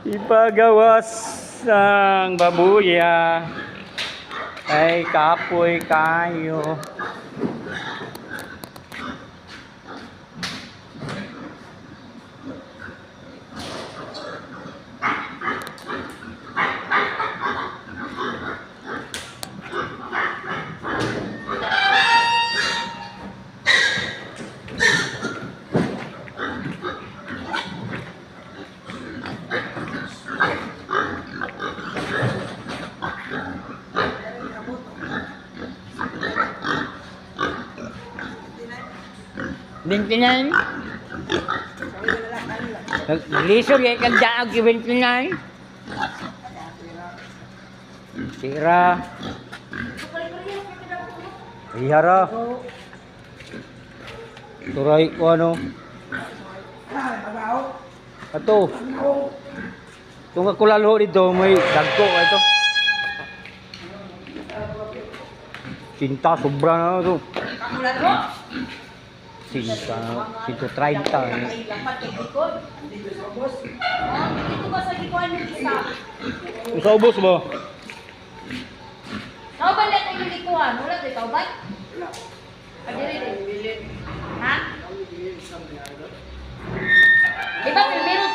Ipagawas ng babuya ay kapoy kayo. Bentinan. Lisod kay kagdaag yung bentinan. Sira. Ihara. Turay ko ano. Ato. Kung ako lalo dito, may dagko ito. Cinta, sobra na ito. Cinta, 130. Dito ba sa gikuan yung isa? Sa ubos mo? Nauban na yung likuan. Wala ito ikaw ba? Kadiri din. Ha? Di ba primero